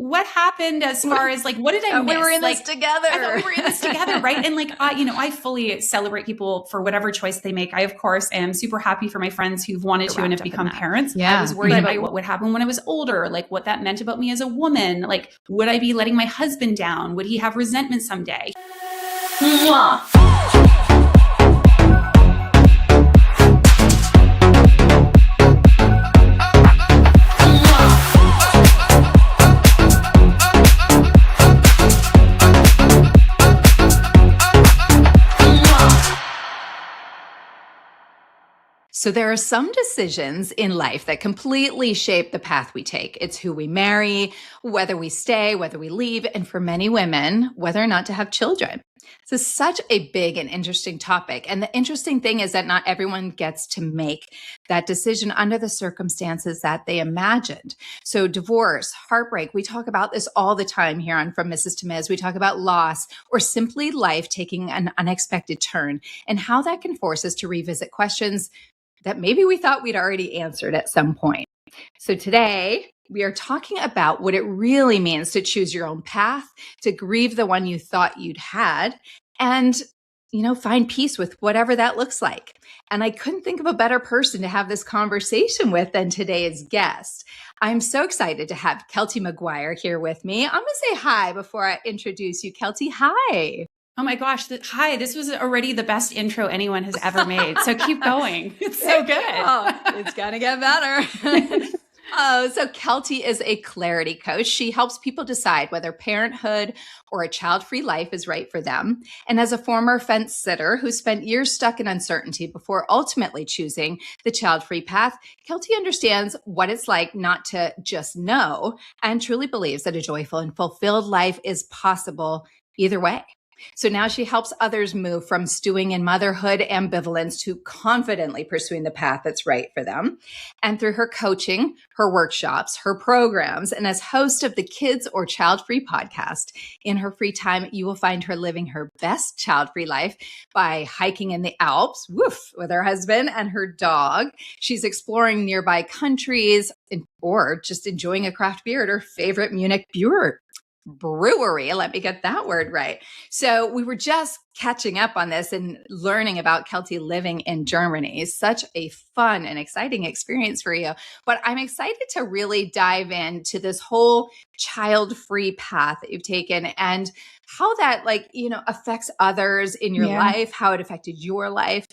what happened as far as like, what did I miss? We were in like, this together. I thought we were in this together, right? And like, I fully celebrate people for whatever choice they make. I, of course, am super happy for my friends who've wanted to and have become parents. Yeah. I was worried about what would happen when I was older, like what that meant about me as a woman. Like, would I be letting my husband down? Would he have resentment someday? Mwah. So there are some decisions in life that completely shape the path we take. It's who we marry, whether we stay, whether we leave, and for many women, whether or not to have children. This is such a big and interesting topic. And the interesting thing is that not everyone gets to make that decision under the circumstances that they imagined. So divorce, heartbreak, we talk about this all the time here on From Mrs. to Ms. We talk about loss or simply life taking an unexpected turn and how that can force us to revisit questions that maybe we thought we'd already answered at some point. So today, we are talking about what it really means to choose your own path, to grieve the one you thought you'd had, and, find peace with whatever that looks like. And I couldn't think of a better person to have this conversation with than today's guest. I'm so excited to have Keltie Maguire here with me. I'm going to say hi before I introduce you. Keltie, hi. Oh my gosh. Hi, this was already the best intro anyone has ever made. So keep going. It's so good. It's going to get better. So Keltie is a clarity coach. She helps people decide whether parenthood or a child-free life is right for them. And as a former fence sitter who spent years stuck in uncertainty before ultimately choosing the child-free path, Keltie understands what it's like not to just know and truly believes that a joyful and fulfilled life is possible either way. So now she helps others move from stewing in motherhood ambivalence to confidently pursuing the path that's right for them. And through her coaching, her workshops, her programs, and as host of the Kids or Child-Free podcast, in her free time, you will find her living her best child-free life by hiking in the Alps, with her husband and her dog. She's exploring nearby countries or just enjoying a craft beer at her favorite Munich brewery. Let me get that word right. So we were just catching up on this and learning about Keltie living in Germany. It's such a fun and exciting experience for you. But I'm excited to really dive into this whole child-free path that you've taken and how that affects others in your life, how it affected your life.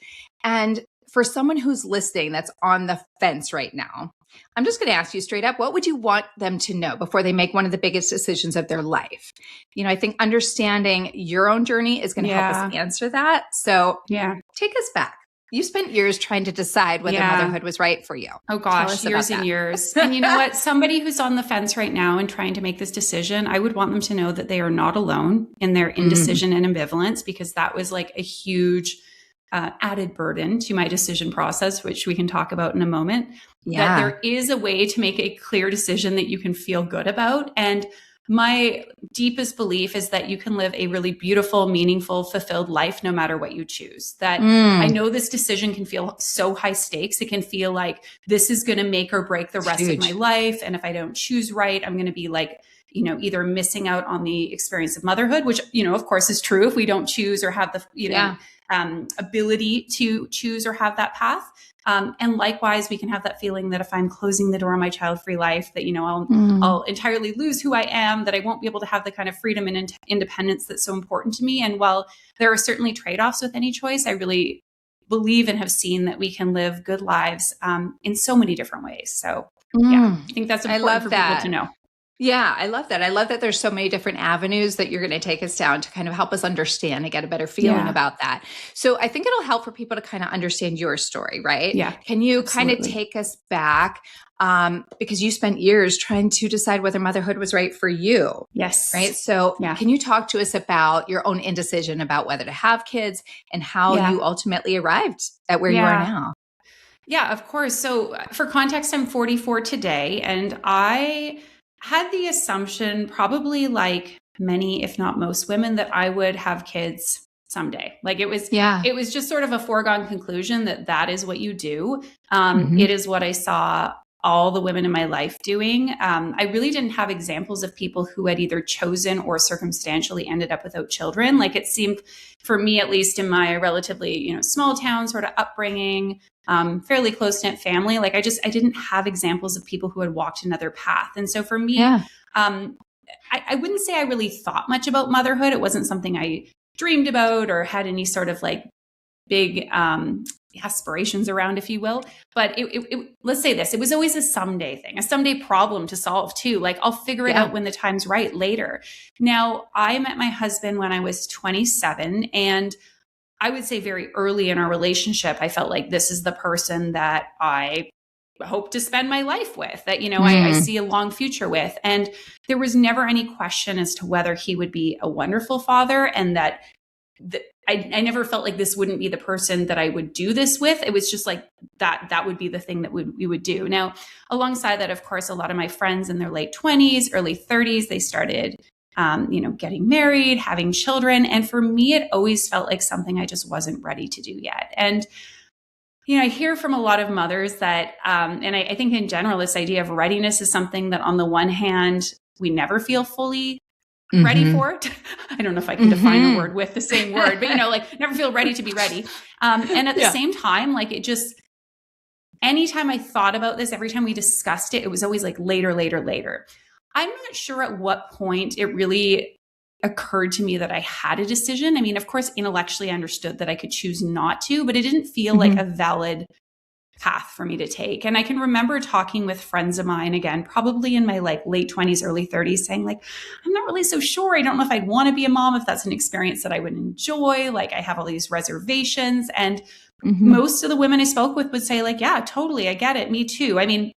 And for someone who's listening that's on the fence right now, I'm just going to ask you straight up, what would you want them to know before they make one of the biggest decisions of their life? I think understanding your own journey is going to help us answer that. So take us back. You spent years trying to decide whether motherhood was right for you. Oh gosh, years and years. And you know what? Somebody who's on the fence right now and trying to make this decision, I would want them to know that they are not alone in their indecision and ambivalence, because that was like a huge added burden to my decision process, which we can talk about in a moment. That there is a way to make a clear decision that you can feel good about. And my deepest belief is that you can live a really beautiful, meaningful, fulfilled life no matter what you choose. That I know this decision can feel so high stakes. It can feel like this is going to make or break the rest of my life. And if I don't choose right, I'm going to be like, either missing out on the experience of motherhood, which, of course is true if we don't choose or have the, ability to choose or have that path. And likewise, we can have that feeling that if I'm closing the door on my child-free life, that, I'll entirely lose who I am, that I won't be able to have the kind of freedom and independence that's so important to me. And while there are certainly trade-offs with any choice, I really believe and have seen that we can live good lives in so many different ways. So I think that's important for people to know. Yeah, I love that. I love that there's so many different avenues that you're going to take us down to kind of help us understand and get a better feeling about that. So I think it'll help for people to kind of understand your story, right? Yeah. Can you kind of take us back because you spent years trying to decide whether motherhood was right for you? Yes. Right. So can you talk to us about your own indecision about whether to have kids and how you ultimately arrived at where you are now? Yeah, of course. So for context, I'm 44 today, and I had the assumption, probably like many, if not most women, that I would have kids someday. Like it was just sort of a foregone conclusion that is what you do. It is what I saw all the women in my life doing. I really didn't have examples of people who had either chosen or circumstantially ended up without children. Like it seemed, for me, at least in my relatively, small town sort of upbringing, fairly close-knit family, like I didn't have examples of people who had walked another path. And so for me, I wouldn't say I really thought much about motherhood. It wasn't something I dreamed about or had any sort of like big aspirations around, if you will. But let's say this, it was always a someday thing, a someday problem to solve too. Like I'll figure it out when the time's right later. Now, I met my husband when I was 27, and I would say very early in our relationship, I felt like this is the person that I hope to spend my life with, that, I see a long future with. And there was never any question as to whether he would be a wonderful father, and that I never felt like this wouldn't be the person that I would do this with. It was just like that would be the thing that we would do. Now, alongside that, of course, a lot of my friends in their late 20s, early 30s, they started, getting married, having children. And for me, it always felt like something I just wasn't ready to do yet. And, I hear from a lot of mothers that, and I think in general, this idea of readiness is something that on the one hand, we never feel fully ready for it. I don't know if I can define a word with the same word, but like never feel ready to be ready. And at the same time, like it just, anytime I thought about this, every time we discussed it, it was always like later, later, later. I'm not sure at what point it really occurred to me that I had a decision. I mean, of course, intellectually I understood that I could choose not to, but it didn't feel like a valid path for me to take. And I can remember talking with friends of mine, again, probably in my like late 20s, early 30s, saying like, I'm not really so sure. I don't know if I'd want to be a mom, if that's an experience that I would enjoy. Like I have all these reservations. And most of the women I spoke with would say like, yeah, totally. I get it. Me too. I mean,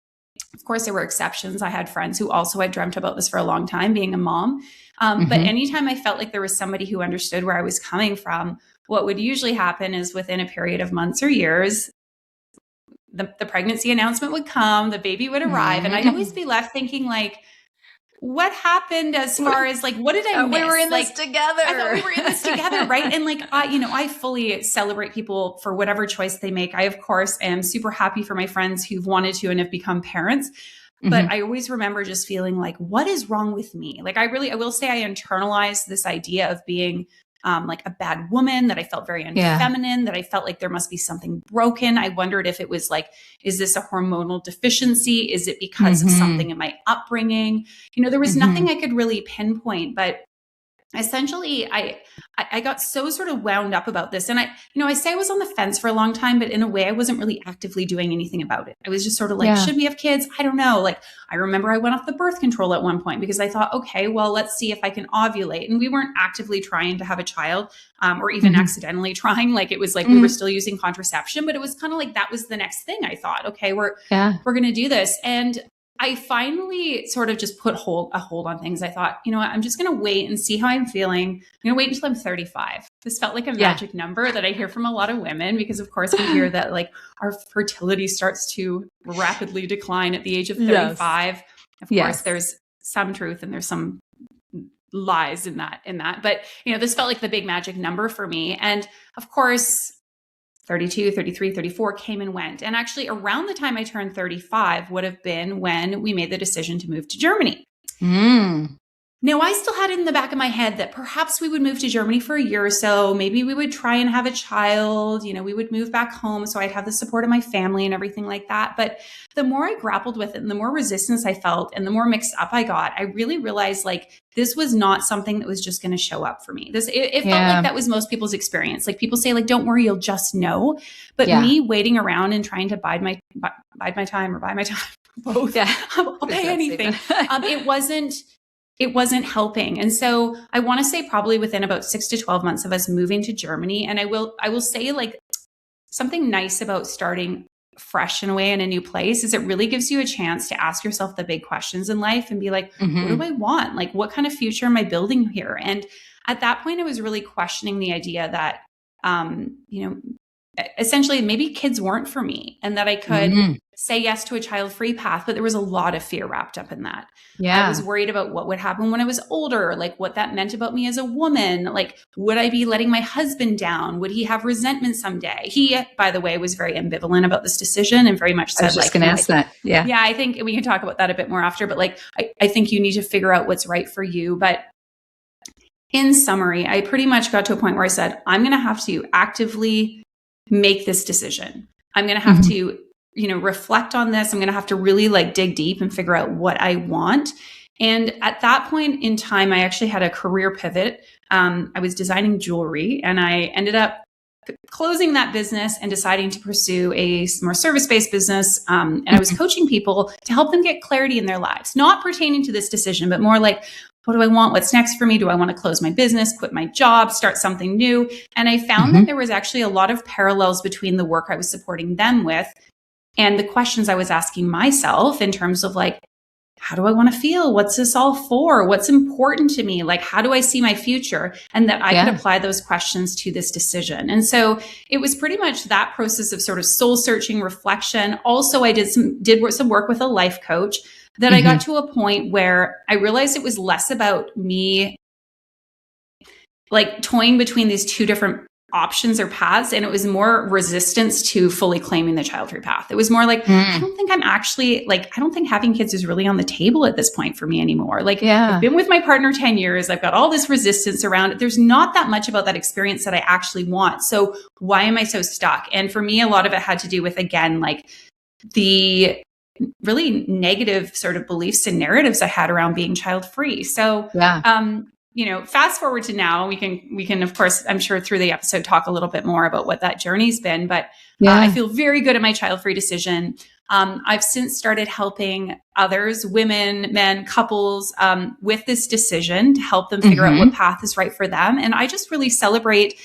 of course, there were exceptions. I had friends who also had dreamt about this for a long time, being a mom. But anytime I felt like there was somebody who understood where I was coming from, what would usually happen is within a period of months or years, the pregnancy announcement would come, the baby would arrive, and I'd always be left thinking like, what happened as far as like, what did I miss? We were in this together. I thought we were in this together, right? And like, I fully celebrate people for whatever choice they make. I, of course, am super happy for my friends who've wanted to and have become parents. But I always remember just feeling like, what is wrong with me? Like, I will say I internalized this idea of being like a bad woman, that I felt very unfeminine, that I felt like there must be something broken. I wondered if it was like, is this a hormonal deficiency? Is it because of something in my upbringing? There was nothing I could really pinpoint, but essentially I got so sort of wound up about this. And I say I was on the fence for a long time, but in a way I wasn't really actively doing anything about it. I was just sort of like, should we have kids? I don't know. Like, I remember I went off the birth control at one point because I thought, okay, well, let's see if I can ovulate. And we weren't actively trying to have a child, or even accidentally trying. Like, it was like we were still using contraception, but it was kind of like that was the next thing. I thought, okay, we're going to do this. And I finally sort of just put a hold on things. I thought, you know what, I'm just going to wait and see how I'm feeling. I'm going to wait until I'm 35. This felt like a magic number that I hear from a lot of women, because of course we hear that like our fertility starts to rapidly decline at the age of 35. Of course, there's some truth and there's some lies in that. But, this felt like the big magic number for me. And of course, 32, 33, 34 came and went. And actually around the time I turned 35 would have been when we made the decision to move to Germany. Now, I still had it in the back of my head that perhaps we would move to Germany for a year or so. Maybe we would try and have a child. We would move back home so I'd have the support of my family and everything like that. But the more I grappled with it and the more resistance I felt and the more mixed up I got, I really realized like this was not something that was just going to show up for me. It felt like that was most people's experience. Like, people say like, don't worry, you'll just know. But me waiting around and trying to bide my time or buy my time, both, I'll pay anything. It wasn't helping. And so I want to say probably within about 6 to 12 months of us moving to Germany. And I will say like something nice about starting fresh in a way in a new place is it really gives you a chance to ask yourself the big questions in life and be like, what do I want? Like, what kind of future am I building here? And at that point, I was really questioning the idea that, essentially maybe kids weren't for me and that I could say yes to a child-free path, but there was a lot of fear wrapped up in that. I was worried about what would happen when I was older, like what that meant about me as a woman. Like, would I be letting my husband down? Would he have resentment someday? He, by the way, was very ambivalent about this decision and very much said, I was just going to ask that. Yeah. Yeah, I think we can talk about that a bit more after, but like, I think you need to figure out what's right for you. But in summary, I pretty much got to a point where I said, I'm going to have to actively make this decision. I'm going to have to, reflect on this. I'm going to have to really like dig deep and figure out what I want. And at that point in time, I actually had a career pivot. I was designing jewelry and I ended up closing that business and deciding to pursue a more service-based business. And I was coaching people to help them get clarity in their lives, not pertaining to this decision, but more like, what do I want? What's next for me? Do I want to close my business, quit my job, start something new? And I found that there was actually a lot of parallels between the work I was supporting them with and the questions I was asking myself in terms of like, how do I want to feel? What's this all for? What's important to me? Like, how do I see my future? And that I could apply those questions to this decision. And so it was pretty much that process of sort of soul searching, reflection. Also, I did some work with a life coach that I got to a point where I realized it was less about me like toying between these two different options or paths. And it was more resistance to fully claiming the child-free path. It was more like, I don't think I don't think having kids is really on the table at this point for me anymore. Like I've been with my partner 10 years. I've got all this resistance around it. There's not that much about that experience that I actually want. So why am I so stuck? And for me, a lot of it had to do with, again, like the really negative sort of beliefs and narratives I had around being child-free. So, fast forward to now, we can, of course, I'm sure through the episode, talk a little bit more about what that journey's been, but I feel very good at my child-free decision. I've since started helping others, women, men, couples, with this decision to help them figure out what path is right for them. And I just really celebrate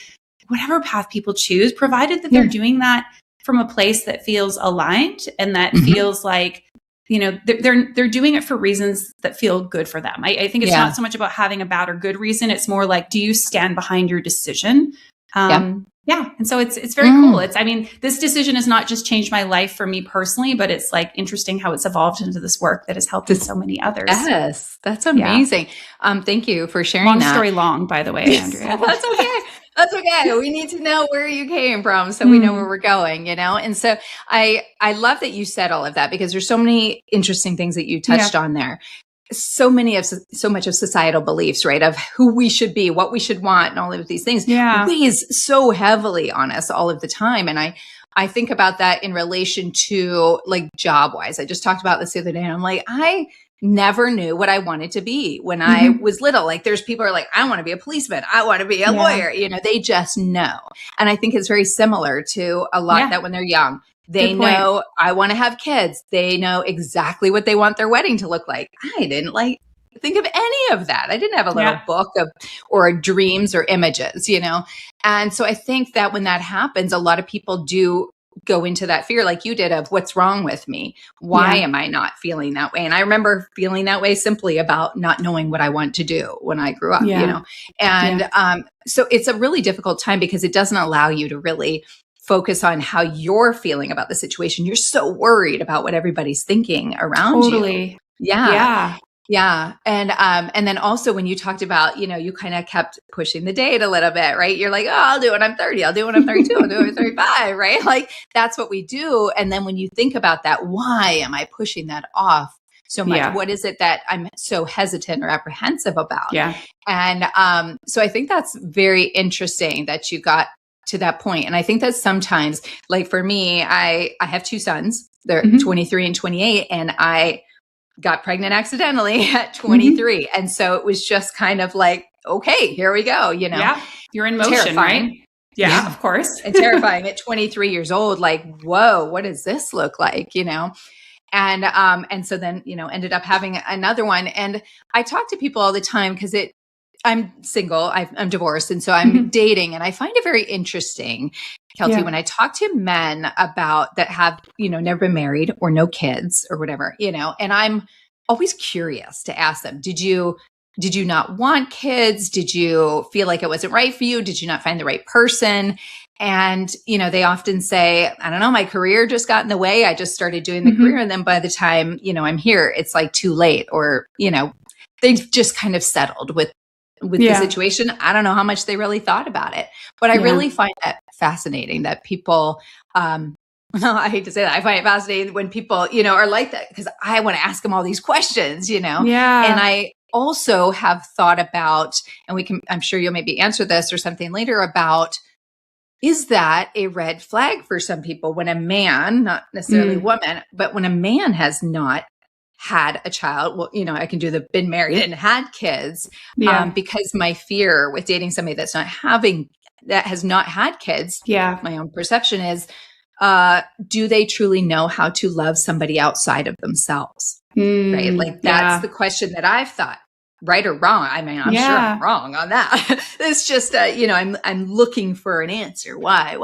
whatever path people choose, provided that they're doing that from a place that feels aligned and that feels like, they're doing it for reasons that feel good for them. I think it's not so much about having a bad or good reason. It's more like, do you stand behind your decision? And so it's very cool. This decision has not just changed my life for me personally, but it's like interesting how it's evolved into this work that has helped so many others. Yes, that's amazing. Thank you for sharing long that. Story long, by the way, Andrea. That's okay. That's okay. We need to know where you came from so we know where we're going, And so I love that you said all of that because there's so many interesting things that you touched on there. So much of societal beliefs, right? Of who we should be, what we should want, and all of these things weighs so heavily on us all of the time. And I think about that in relation to like job wise. I just talked about this the other day and I'm like, I never knew what I wanted to be when I was little. Like there's people who are like, I want to be a policeman. I want to be a lawyer. They just know. And I think it's very similar to a lot that when they're young, they know I want to have kids. They know exactly what they want their wedding to look like. I didn't think of any of that. I didn't have a little book or dreams or images, And so I think that when that happens, a lot of people do go into that fear like you did of what's wrong with me? Why am I not feeling that way? And I remember feeling that way simply about not knowing what I want to do when I grew up, And so it's a really difficult time because it doesn't allow you to really focus on how you're feeling about the situation. You're so worried about what everybody's thinking around you. Yeah. And then also when you talked about, you kind of kept pushing the date a little bit, right? You're like, oh, I'll do it when I'm 30. I'll do it when I'm 32. I'll do it when I'm 35, right? Like that's what we do. And then when you think about that, why am I pushing that off so much? Yeah. What is it that I'm so hesitant or apprehensive about? Yeah. And so I think that's very interesting that you got to that point. And I think that sometimes, like for me, I have two sons. They're 23 and 28, and I got pregnant accidentally at 23. And so it was just kind of like, okay, here we go, Yeah, you're in motion, terrifying. Right? Yeah, of course. And terrifying at 23 years old, like, whoa, what does this look like, And so then, ended up having another one. And I talk to people all the time because I'm single, I'm divorced. And so I'm dating. And I find it very interesting, Keltie, when I talk to men about that have, never been married or no kids or whatever, and I'm always curious to ask them, did you not want kids? Did you feel like it wasn't right for you? Did you not find the right person? And, they often say, I don't know, my career just got in the way. I just started doing the career. And then by the time, I'm here, it's like too late, or, they've just kind of settled with the situation. I don't know how much they really thought about it, but I really find that fascinating that people, I hate to say that. I find it fascinating when people, are like that, because I want to ask them all these questions, Yeah. And I also have thought about, and I'm sure you'll maybe answer this or something later about, is that a red flag for some people when a man, not necessarily a woman, but when a man has not had a child? Well, I can do the been married and had kids, because my fear with dating somebody that has not had kids, my own perception is, do they truly know how to love somebody outside of themselves? Right? Like that's the question that I've thought, right or wrong. I mean, I'm sure I'm wrong on that. It's just, I'm looking for an answer. Why,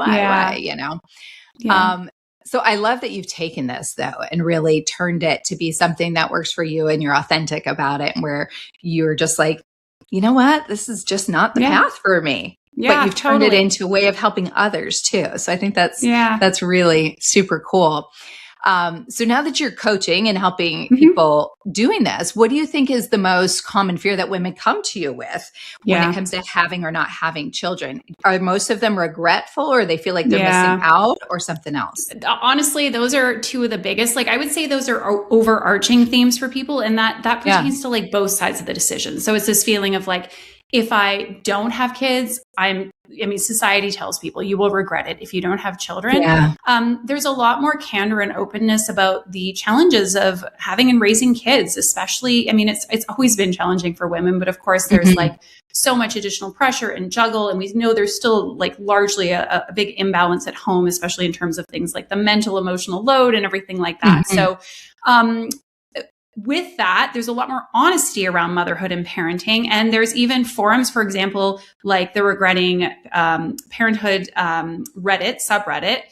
so I love that you've taken this though, and really turned it to be something that works for you, and you're authentic about it, and where you're just like, you know what, this is just not the path for me. But you've turned it into a way of helping others too. So I think that's really super cool. So now that you're coaching and helping people doing this, what do you think is the most common fear that women come to you with when it comes to having or not having children? Are most of them regretful, or they feel like they're missing out, or something else? Honestly, those are two of the biggest. Like, I would say those are overarching themes for people, and that pertains to like both sides of the decision. So it's this feeling of like, if I don't have kids, society tells people you will regret it if you don't have children. There's a lot more candor and openness about the challenges of having and raising kids, especially, it's always been challenging for women, but of course there's like so much additional pressure and juggle. And we know there's still like largely a big imbalance at home, especially in terms of things like the mental, emotional load and everything like that. So, with that, there's a lot more honesty around motherhood and parenting. And there's even forums, for example, like the Regretting Parenthood Reddit, subreddit.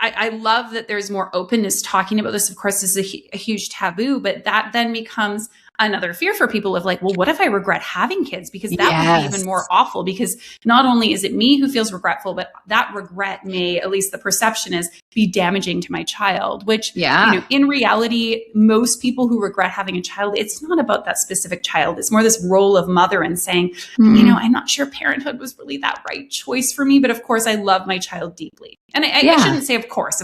I love that there's more openness talking about this. Of course, this is a huge taboo, but that then becomes another fear for people of like, well, what if I regret having kids? Because that would be even more awful, because not only is it me who feels regretful, but that regret may, at least the perception is, be damaging to my child, which, in reality, most people who regret having a child, it's not about that specific child. It's more this role of mother and saying, I'm not sure parenthood was really that right choice for me, but of course I love my child deeply. And I shouldn't say of course,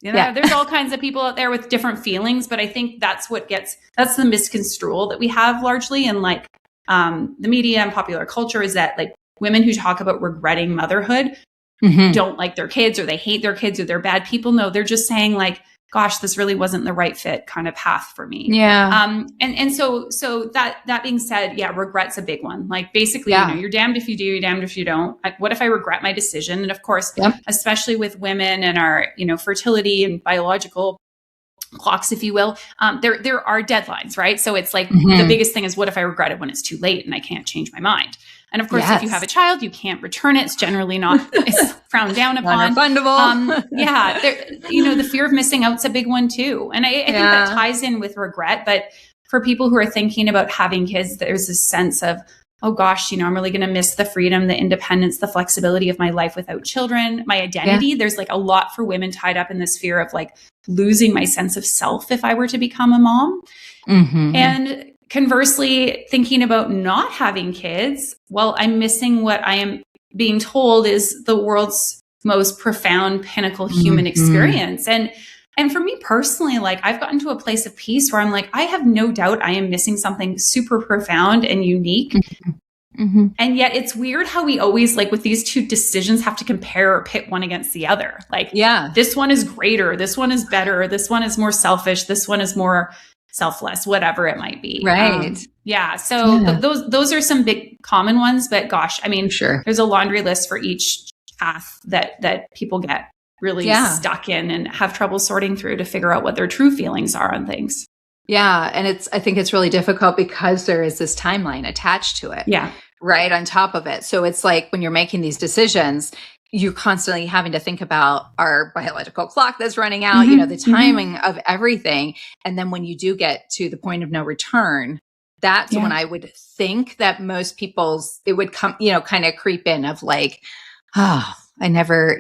there's all kinds of people out there with different feelings, but I think that's the misconstrual that we have largely in like the media and popular culture, is that like women who talk about regretting motherhood don't like their kids, or they hate their kids, or they're bad people. No, they're just saying like, gosh, this really wasn't the right fit kind of path for me. And so that being said, regret's a big one. Like basically, you're damned if you do, you're damned if you don't. What if I regret my decision? And of course, especially with women and our, fertility and biological clocks, if you will, there are deadlines, right? So it's like the biggest thing is, what if I regret it when it's too late and I can't change my mind? And of course, if you have a child, you can't return it. It's generally it's frowned down upon. Non-refundable. The fear of missing out's a big one too. And I think that ties in with regret. But for people who are thinking about having kids, there's this sense of, oh gosh, I'm really going to miss the freedom, the independence, the flexibility of my life without children, my identity. There's like a lot for women tied up in this fear of like losing my sense of self if I were to become a mom. And conversely, thinking about not having kids, well, I'm missing what I am being told is the world's most profound pinnacle human experience. And for me personally, like I've gotten to a place of peace where I'm like, I have no doubt I am missing something super profound and unique. And yet it's weird how we always, like with these two decisions, have to compare or pit one against the other. Like, this one is greater, this one is better, this one is more selfish, this one is more selfless, whatever it might be. Right. Those are some big common ones, but gosh, there's a laundry list for each path that people get really stuck in and have trouble sorting through to figure out what their true feelings are on things. And I think it's really difficult because there is this timeline attached to it. Right on top of it. So it's like when you're making these decisions, you're constantly having to think about our biological clock that's running out, the timing of everything. And then when you do get to the point of no return, that's when I would think that most it would come, kind of creep in of like, Oh, I never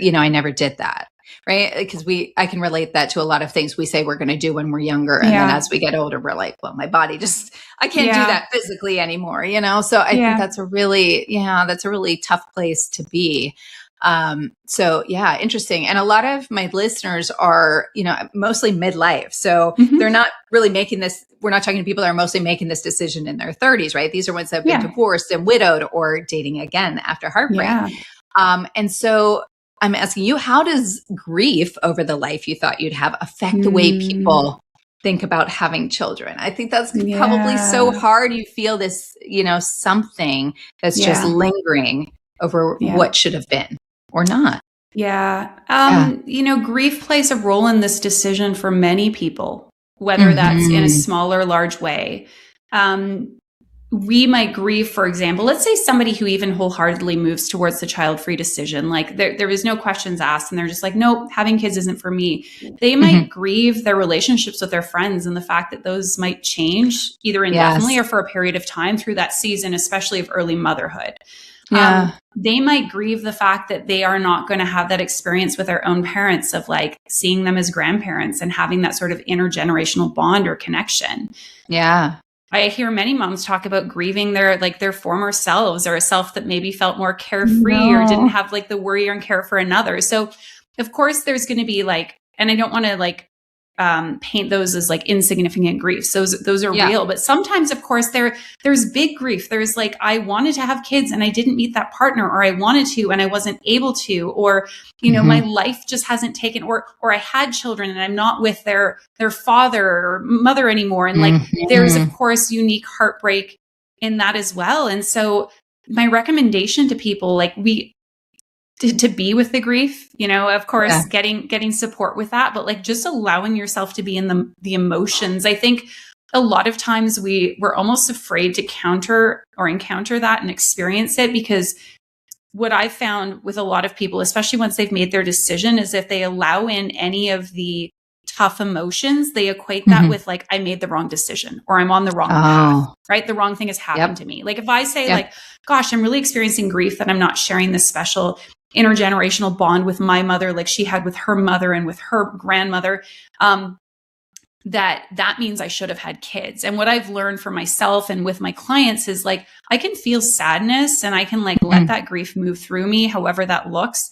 did that. Right. Because I can relate that to a lot of things we say we're going to do when we're younger. And then as we get older, we're like, well, my body I can't do that physically anymore, So I think that's a really tough place to be. So yeah, interesting. And a lot of my listeners are, mostly midlife. So they're not really making this, we're not talking to people that are mostly making this decision in their 30s, right? These are ones that have been divorced and widowed or dating again after heartbreak. And so I'm asking you, how does grief over the life you thought you'd have affect the way people think about having children? I think that's probably so hard. You feel this, something that's just lingering over what should have been or not. Grief plays a role in this decision for many people, whether that's in a small or large way. We might grieve, for example, let's say somebody who even wholeheartedly moves towards the child-free decision, like there is no questions asked and they're just like, nope, having kids isn't for me. They might grieve their relationships with their friends and the fact that those might change either indefinitely or for a period of time through that season, especially of early motherhood. They might grieve the fact that they are not going to have that experience with their own parents of like seeing them as grandparents and having that sort of intergenerational bond or connection. I hear many moms talk about grieving their former selves or a self that maybe felt more carefree or didn't have like the worry and care for another. So of course there's going to be like, and I don't want to like paint those as like insignificant griefs. Those are real, but sometimes of course there's big grief. There's like, I wanted to have kids and I didn't meet that partner, or I wanted to and I wasn't able to, or, my life just hasn't taken, or I had children and I'm not with their father or mother anymore. And like, there's of course unique heartbreak in that as well. And so my recommendation to people, like to be with the grief, of course, getting support with that, but like just allowing yourself to be in the emotions. I think a lot of times we're almost afraid to encounter that and experience it, because what I've found with a lot of people, especially once they've made their decision, is if they allow in any of the tough emotions, they equate that with like, I made the wrong decision or I'm on the wrong path, right? The wrong thing has happened to me. Like if I say like, gosh, I'm really experiencing grief that I'm not sharing this special intergenerational bond with my mother like she had with her mother and with her grandmother, that means I should have had kids. And what I've learned for myself and with my clients is like, I can feel sadness and I can like let that grief move through me, however that looks.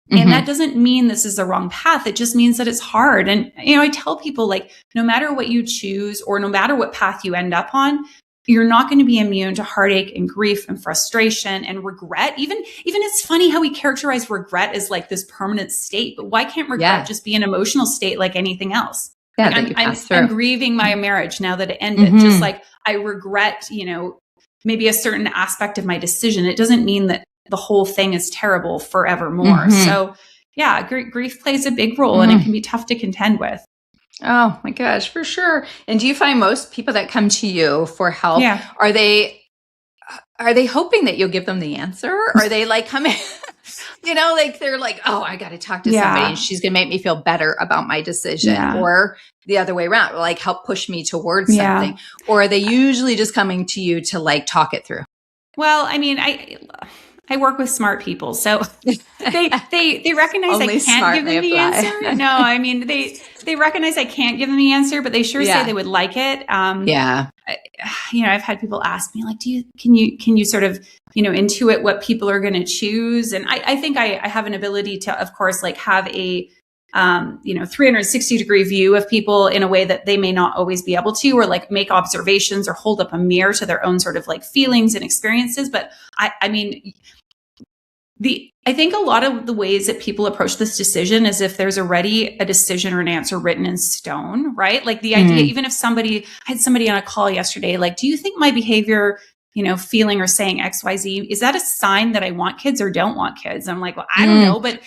And that doesn't mean this is the wrong path. It just means that it's hard. And, I tell people like, no matter what you choose or no matter what path you end up on, you're not going to be immune to heartache and grief and frustration and regret. Even it's funny how we characterize regret as like this permanent state, but why can't regret just be an emotional state like anything else? Yeah, like I'm grieving my marriage now that it ended. Just like I regret, maybe a certain aspect of my decision. It doesn't mean that the whole thing is terrible forevermore. So yeah, grief plays a big role and it can be tough to contend with. Oh my gosh, for sure. And do you find most people that come to you for help, are they hoping that you'll give them the answer? Or are they like coming, like they're like, oh, I got to talk to somebody and she's going to make me feel better about my decision, or the other way around, or like help push me towards something? Or are they usually just coming to you to like talk it through? Well, I mean, I work with smart people, so they recognize I can't give them the answer. No, I mean they recognize I can't give them the answer, but they sure say they would like it. I've had people ask me like, can you sort of intuit what people are going to choose? And I think I have an ability to, of course, like have a 360-degree view of people in a way that they may not always be able to, or like make observations or hold up a mirror to their own sort of like feelings and experiences. But I mean, I think a lot of the ways that people approach this decision is if there's already a decision or an answer written in stone, right? Like the idea, even if I had somebody on a call yesterday, like, do you think my behavior, feeling or saying XYZ, is that a sign that I want kids or don't want kids? I'm like, well, I don't know, but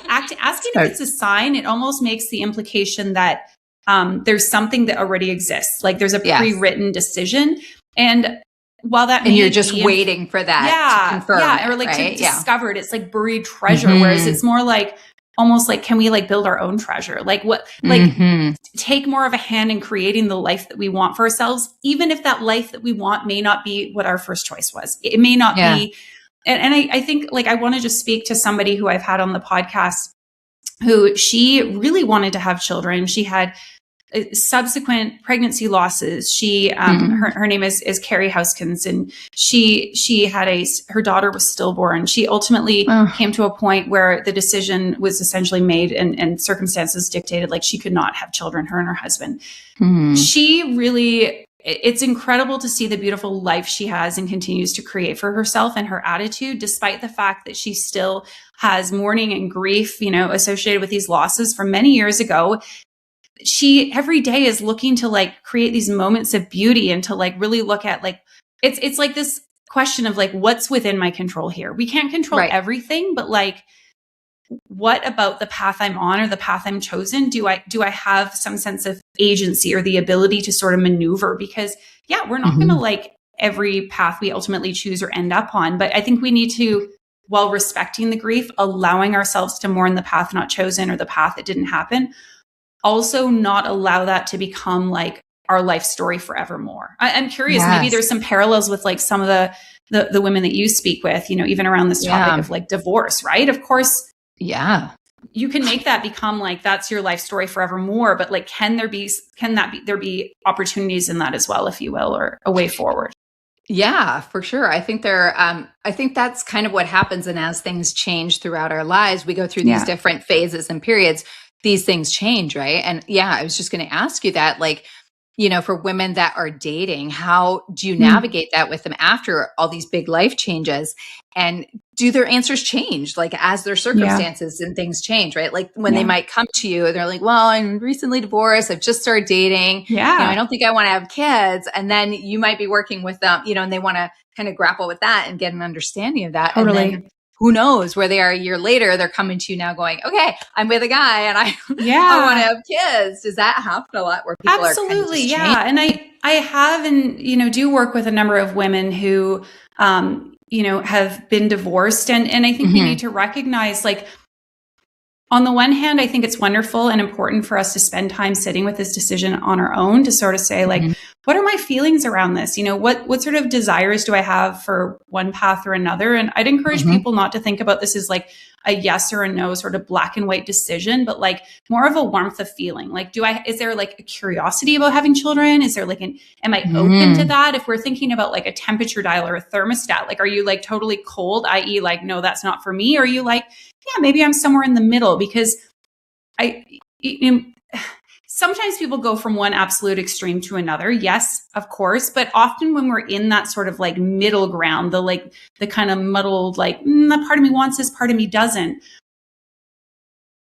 asking if it's a sign, it almost makes the implication that there's something that already exists. Like there's a pre-written decision. And while that, and you're just waiting for that to confirm, or like to discover it. It's like buried treasure, whereas it's more like almost like, can we like build our own treasure? Like what, like take more of a hand in creating the life that we want for ourselves, even if that life that we want may not be what our first choice was. It may not be and I think like, I want to just speak to somebody who I've had on the podcast who she really wanted to have children. She had subsequent pregnancy losses. She, her name is Carrie Houskins, and she had her daughter was stillborn. She ultimately came to a point where the decision was essentially made and circumstances dictated, like she could not have children, her and her husband. She really, it's incredible to see the beautiful life she has and continues to create for herself, and her attitude, despite the fact that she still has mourning and grief, associated with these losses from many years ago. She every day is looking to like create these moments of beauty and to like really look at like, it's like this question of like, what's within my control here? We can't control everything, but like, what about the path I'm on or the path I'm chosen? Do I have some sense of agency or the ability to sort of maneuver? Because we're not going to like every path we ultimately choose or end up on, but I think we need to, while respecting the grief, allowing ourselves to mourn the path not chosen or the path that didn't happen, also not allow that to become like our life story forevermore. I'm curious, maybe there's some parallels with like some of the women that you speak with, even around this topic of like divorce, right? Of course. Yeah. You can make that become like, that's your life story forevermore, but like, there be opportunities in that as well, if you will, or a way forward? Yeah, for sure. I think I think that's kind of what happens. And as things change throughout our lives, we go through these different phases and periods. These things change, right? And I was just going to ask you that, like, for women that are dating, how do you navigate that with them after all these big life changes? And do their answers change, like as their circumstances and things change, right? Like when they might come to you and they're like, well, I'm recently divorced. I've just started dating. I don't think I want to have kids. And then you might be working with them, and they want to kind of grapple with that and get an understanding of that. Totally. And then who knows where they are a year later, they're coming to you now going, okay, I'm with a guy and I want to have kids. Does that happen a lot where people are kind of just And I have, and, do work with a number of women who, have been divorced. And I think we need to recognize, like, on the one hand, I think it's wonderful and important for us to spend time sitting with this decision on our own to sort of say, like, what are my feelings around this? What sort of desires do I have for one path or another? And I'd encourage people not to think about this as like a yes or a no sort of black and white decision, but like more of a warmth of feeling. Like, is there like a curiosity about having children? Is there like am I open to that? If we're thinking about like a temperature dial or a thermostat, like, are you like totally cold, i.e. like, no, that's not for me? Or are you like, maybe I'm somewhere in the middle? Because sometimes people go from one absolute extreme to another. Yes, of course. But often when we're in that sort of like middle ground, the kind of muddled, like, that part of me wants this, part of me doesn't.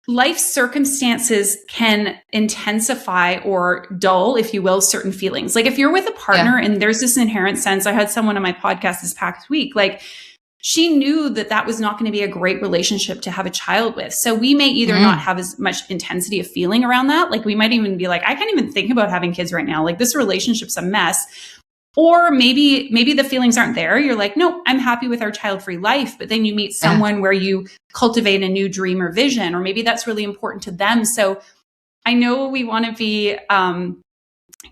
Life circumstances can intensify or dull, if you will, certain feelings. Like if you're with a partner and there's this inherent sense, I had someone on my podcast this past week, like, she knew that was not going to be a great relationship to have a child with. So we may either not have as much intensity of feeling around that. Like we might even be like, I can't even think about having kids right now. Like this relationship's a mess. Or maybe the feelings aren't there. You're like, no, I'm happy with our child-free life. But then you meet someone where you cultivate a new dream or vision, or maybe that's really important to them. So I know we want to be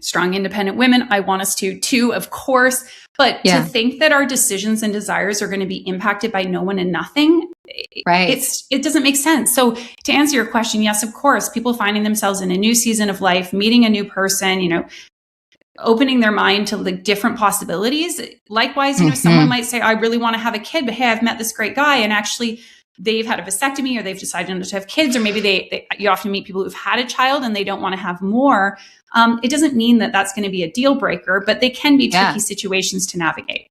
strong, independent women. I want us to too, of course. But to think that our decisions and desires are going to be impacted by no one and nothing, it doesn't make sense. So to answer your question, yes, of course, people finding themselves in a new season of life, meeting a new person, opening their mind to like different possibilities. Likewise, someone might say, I really want to have a kid, but hey, I've met this great guy, and actually they've had a vasectomy, or they've decided not to have kids, or maybe you often meet people who've had a child and they don't want to have more. It doesn't mean that that's going to be a deal breaker, but they can be tricky situations to navigate.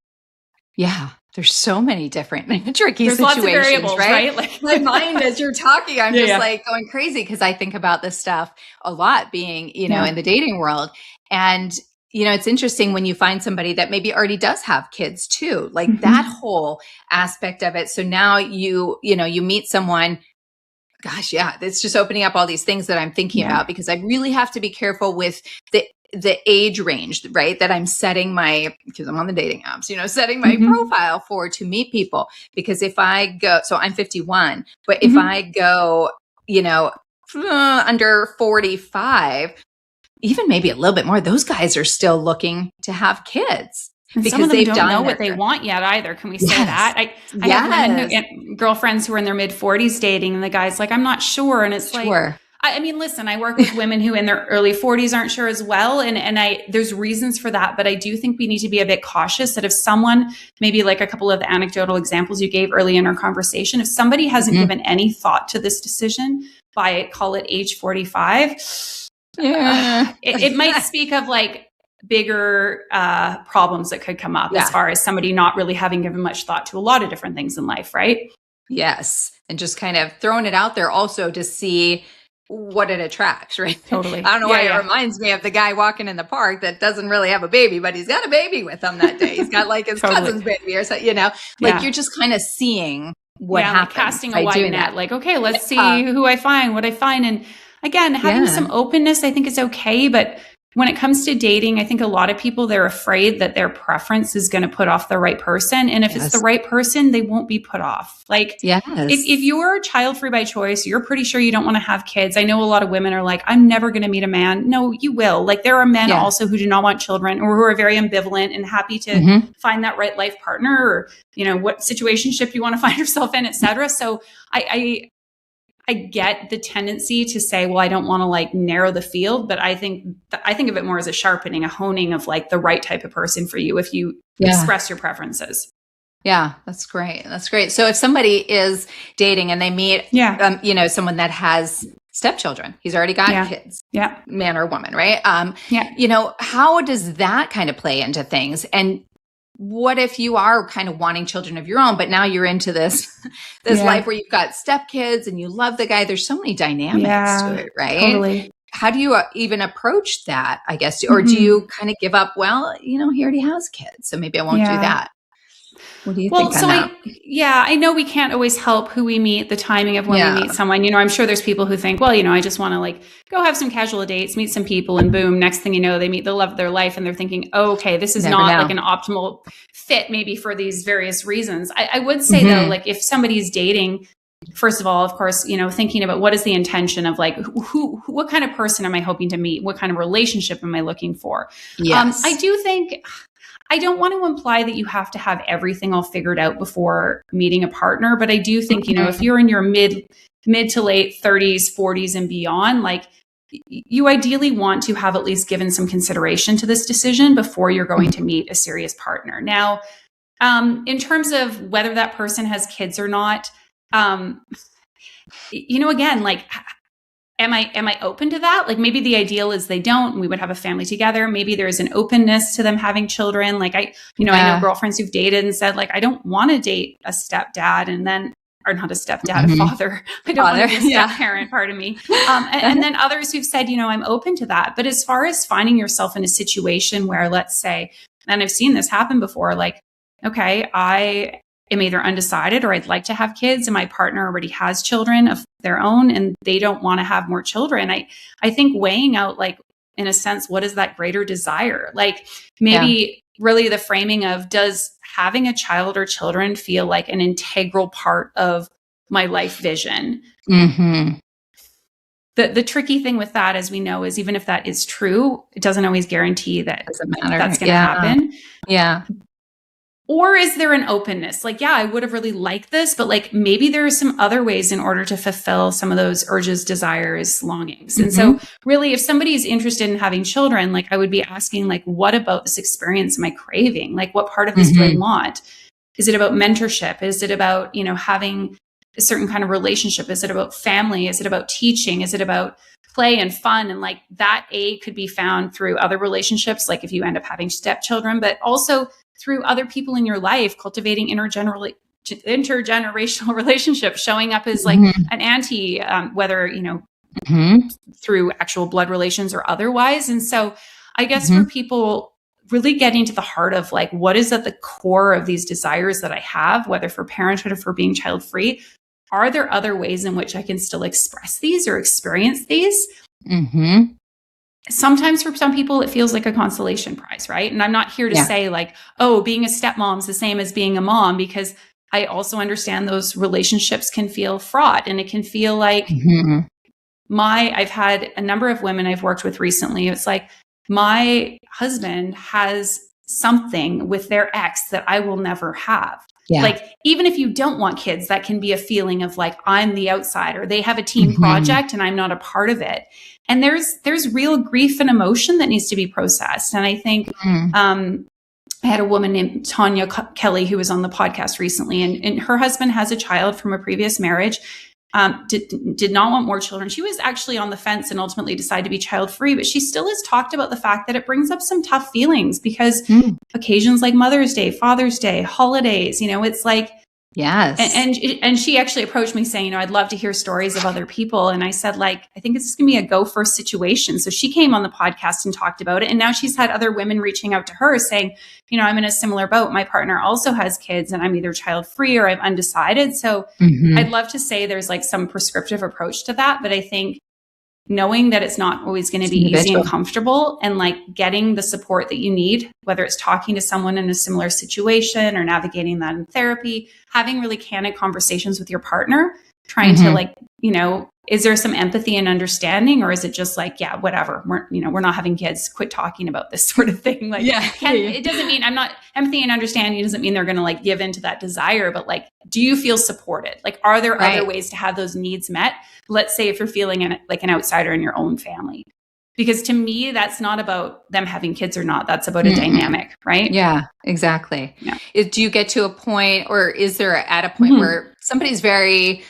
Yeah. There's so many different tricky situations, lots of variables, right? Like my mind, as you're talking, I'm just like going crazy because I think about this stuff a lot being, in the dating world. And, it's interesting when you find somebody that maybe already does have kids too, like that whole aspect of it. So now you meet someone. Gosh, it's just opening up all these things that I'm thinking about, because I really have to be careful with the age range, right? That I'm setting because I'm on the dating apps, setting my profile for to meet people. Because if I go, so I'm 51, but if I go, under 45, even maybe a little bit more, those guys are still looking to have kids. And because some of them they've don't done know their what they journey. want yet either. Can we say Yes. that? I have women girlfriends who are in their mid 40s dating, and the guy's like, I'm not sure. And it's like, I mean, listen, I work with women who in their early 40s aren't sure as well. And there's reasons for that, but I do think we need to be a bit cautious that if someone, maybe like a couple of the anecdotal examples you gave early in our conversation, if somebody hasn't given any thought to this decision by, call it age 45, it might speak of like bigger problems that could come up as far as somebody not really having given much thought to a lot of different things in life, right? Yes. And just kind of throwing it out there also to see what it attracts, right? Totally. I don't know why it reminds me of the guy walking in the park that doesn't really have a baby, but he's got a baby with him that day. He's got like his cousin's baby or something, like you're just kind of seeing what happens. Like casting a wide net, like, okay, let's see who I find, what I find. And again, having some openness, I think is okay. But when it comes to dating, I think a lot of people, they're afraid that their preference is going to put off the right person. And if it's the right person, they won't be put off. Like if you're child-free by choice, you're pretty sure you don't want to have kids. I know a lot of women are like, I'm never going to meet a man. No, you will. Like there are men also who do not want children or who are very ambivalent and happy to find that right life partner or, what situationship you want to find yourself in, et cetera. So I get the tendency to say, well, I don't want to like narrow the field, but I think of it more as a sharpening, a honing of like the right type of person for you if you express your preferences. Yeah, that's great. That's great. So if somebody is dating and they meet, someone that has stepchildren, he's already got kids, man or woman, right? How does that kind of play into things? And what if you are kind of wanting children of your own, but now you're into this life where you've got stepkids and you love the guy? There's so many dynamics to it, right? Totally. How do you even approach that, I guess? Or do you kind of give up, well, he already has kids, so maybe I won't do that. What do you think on that? I know we can't always help who we meet, the timing of when we meet someone. I'm sure there's people who think, well, I just want to like go have some casual dates, meet some people, and boom, next thing you know, they meet the love of their life, and they're thinking, oh, okay, this is not like an optimal fit maybe for these various reasons. I would say though, like if somebody's dating, first of all, of course, thinking about what is the intention of like what kind of person am I hoping to meet? What kind of relationship am I looking for? Yes. I do think I don't want to imply that you have to have everything all figured out before meeting a partner, but I do think, if you're in your mid to late 30s, 40s and beyond, like you ideally want to have at least given some consideration to this decision before you're going to meet a serious partner. Now, in terms of whether that person has kids or not, again, like, am I open to that? Like maybe the ideal is they don't, and we would have a family together. Maybe there's an openness to them having children. Like I know girlfriends who've dated and said like, I don't want to date a stepdad or not a stepdad, a father. I don't want to be a step parent, pardon me. And then others who've said, I'm open to that. But as far as finding yourself in a situation where, let's say, and I've seen this happen before, like, okay, I am either undecided or I'd like to have kids and my partner already has children of their own and they don't want to have more children. I think weighing out, like, in a sense, what is that greater desire? Like maybe really the framing of, does having a child or children feel like an integral part of my life vision? The tricky thing with that, as we know, is even if that is true, it doesn't always guarantee that that's going to happen. Yeah. Or is there an openness? Like, I would have really liked this, but like maybe there are some other ways in order to fulfill some of those urges, desires, longings. And so really, if somebody is interested in having children, like I would be asking, like, what about this experience am I craving? Like, what part of this do I want? Is it about mentorship? Is it about, having a certain kind of relationship? Is it about family? Is it about teaching? Is it about play and fun? And like that could be found through other relationships, like if you end up having stepchildren, but also through other people in your life, cultivating intergenerational relationships, showing up as like an auntie, whether, through actual blood relations or otherwise. And so I guess for people really getting to the heart of like, what is at the core of these desires that I have, whether for parenthood or for being child free, are there other ways in which I can still express these or experience these? Sometimes for some people, it feels like a consolation prize, right? And I'm not here to say like, oh, being a stepmom is the same as being a mom, because I also understand those relationships can feel fraught, and it can feel like I've had a number of women I've worked with recently. It's like my husband has something with their ex that I will never have. Yeah. Like, even if you don't want kids, that can be a feeling of like, I'm the outsider. They have a team project and I'm not a part of it. And there's real grief and emotion that needs to be processed. And I think, I had a woman named Tanya Kelly who was on the podcast recently, and her husband has a child from a previous marriage. Did not want more children. She was actually on the fence and ultimately decided to be child-free, but she still has talked about the fact that it brings up some tough feelings because occasions like Mother's Day, Father's Day, holidays, it's like, yes. And she actually approached me saying, I'd love to hear stories of other people. And I said, like, I think it's going to be a go first situation. So she came on the podcast and talked about it. And now she's had other women reaching out to her saying, I'm in a similar boat. My partner also has kids and I'm either child free or I'm undecided. So I'd love to say there's like some prescriptive approach to that. But I think knowing that it's not always going to be easy and comfortable, and like getting the support that you need, whether it's talking to someone in a similar situation or navigating that in therapy, having really candid conversations with your partner, trying to like, is there some empathy and understanding, or is it just like, yeah, whatever, we're not having kids, quit talking about this sort of thing. Like, it doesn't mean empathy and understanding doesn't mean they're going to like give into that desire, but like, do you feel supported? Like, are there other ways to have those needs met? Let's say if you're feeling like an outsider in your own family, because to me, that's not about them having kids or not. That's about a dynamic, right? Yeah, exactly. Yeah. Do you get to a point, or is there at a point where somebody's very,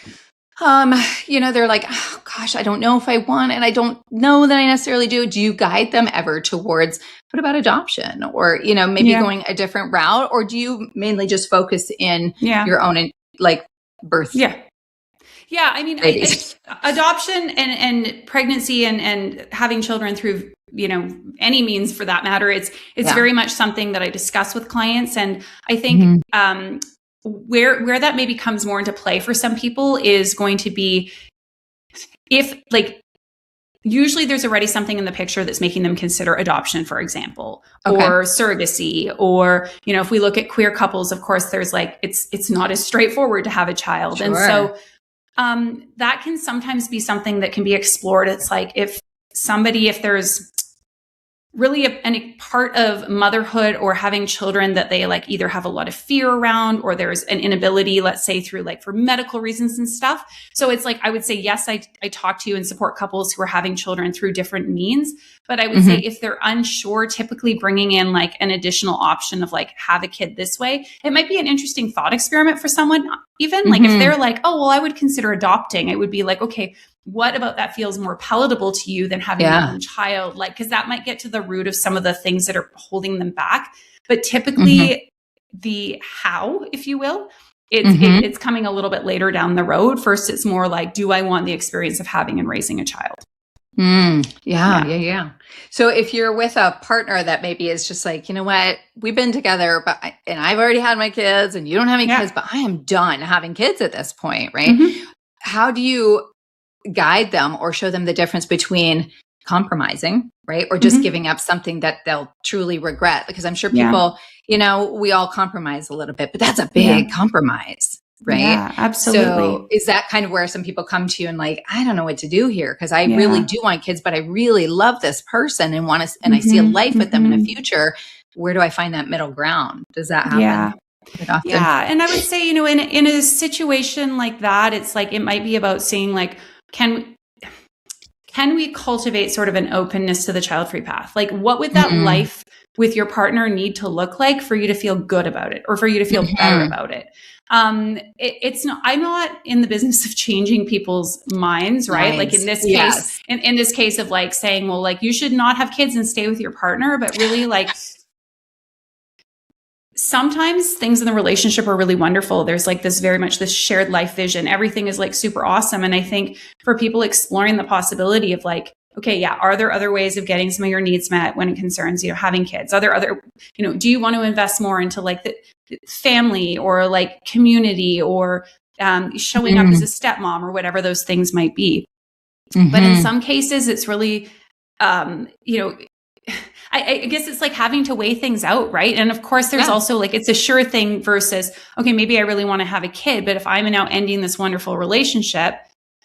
they're like, oh gosh, I don't know if I want, and I don't know that I necessarily do. Do you guide them ever towards, what about adoption, or, maybe going a different route, or do you mainly just focus in your own, like, birth? Yeah. I mean, adoption and pregnancy and having children through, any means for that matter, it's very much something that I discuss with clients. And I think, where that maybe comes more into play for some people is going to be if, like, usually there's already something in the picture that's making them consider adoption, for example, or surrogacy, or, if we look at queer couples, of course, there's like, it's not as straightforward to have a child. Sure. And so that can sometimes be something that can be explored. It's like, if there's really a part of motherhood or having children that they like either have a lot of fear around, or there's an inability, let's say through like for medical reasons and stuff. So it's like, I would say, yes, I talk to and support couples who are having children through different means. But I would say if they're unsure, typically bringing in like an additional option of like, have a kid this way, it might be an interesting thought experiment for someone. Even like if they're like, oh, well, I would consider adopting, I would be like, okay, what about that feels more palatable to you than having your own child? Like, because that might get to the root of some of the things that are holding them back. But typically the how, if you will, it's coming a little bit later down the road. First, it's more like, do I want the experience of having and raising a child? Yeah. So if you're with a partner that maybe is just like, you know what, we've been together, and I've already had my kids and you don't have any kids, but I am done having kids at this point, right? How do you guide them or show them the difference between compromising, right? Or just giving up something that they'll truly regret? Because I'm sure people, we all compromise a little bit, but that's a big compromise, right? Yeah, absolutely. So is that kind of where some people come to you and like, I don't know what to do here, because I really do want kids, but I really love this person and want to, and I see a life with them in the future. Where do I find that middle ground? Does that happen? Yeah. And I would say, in a situation like that, it's like, it might be about seeing like, can we cultivate sort of an openness to the child-free path? Like, what would that life with your partner need to look like for you to feel good about it, or for you to feel better about it? It's not, I'm not in the business of changing people's minds, right? Like in this case, in this case of like saying, well, like, you should not have kids and stay with your partner, but really like, sometimes things in the relationship are really wonderful. There's like this very much this shared life vision. Everything is like super awesome. And I think for people exploring the possibility of like, okay, are there other ways of getting some of your needs met when it concerns, having kids? Are there other, do you want to invest more into like the family or like community, or showing up as a stepmom, or whatever those things might be? But in some cases, it's really, I guess it's like having to weigh things out, right? And of course, there's also like, it's a sure thing versus, okay, maybe I really want to have a kid, but if I'm now ending this wonderful relationship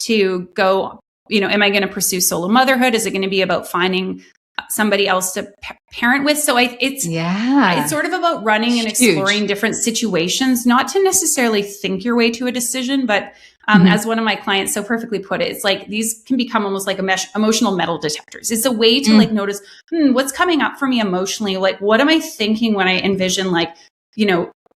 to go, am I going to pursue solo motherhood? Is it going to be about finding somebody else to parent with. So it's sort of about running and exploring different situations, not to necessarily think your way to a decision, but as one of my clients so perfectly put it, it's like these can become almost like emotional metal detectors. It's a way to like notice what's coming up for me emotionally. Like, what am I thinking when I envision like,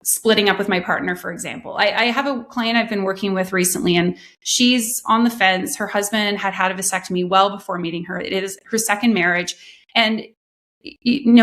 splitting up with my partner, for example. I have a client I've been working with recently, and she's on the fence. Her husband had a vasectomy well before meeting her. It is her second marriage. And,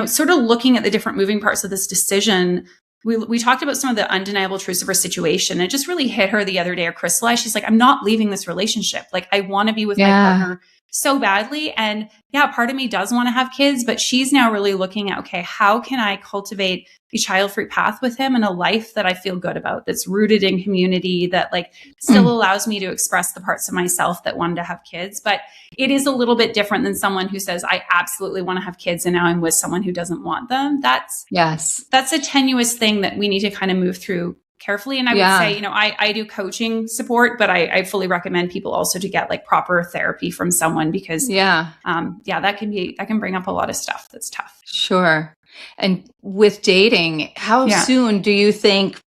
sort of looking at the different moving parts of this decision, we talked about some of the undeniable truths of her situation. It just really hit her the other day or crystallized. She's like, I'm not leaving this relationship. Like, I want to be with my partner so badly. And part of me does want to have kids, but she's now really looking at, okay, how can I cultivate a child-free path with him and a life that I feel good about, that's rooted in community, that like still allows me to express the parts of myself that wanted to have kids. But it is a little bit different than someone who says, I absolutely want to have kids, and now I'm with someone who doesn't want them. That's a tenuous thing that we need to kind of move through carefully. And I would say, I do coaching support, but I fully recommend people also to get like proper therapy from someone, because that can bring up a lot of stuff that's tough. Sure. And with dating, how soon do you think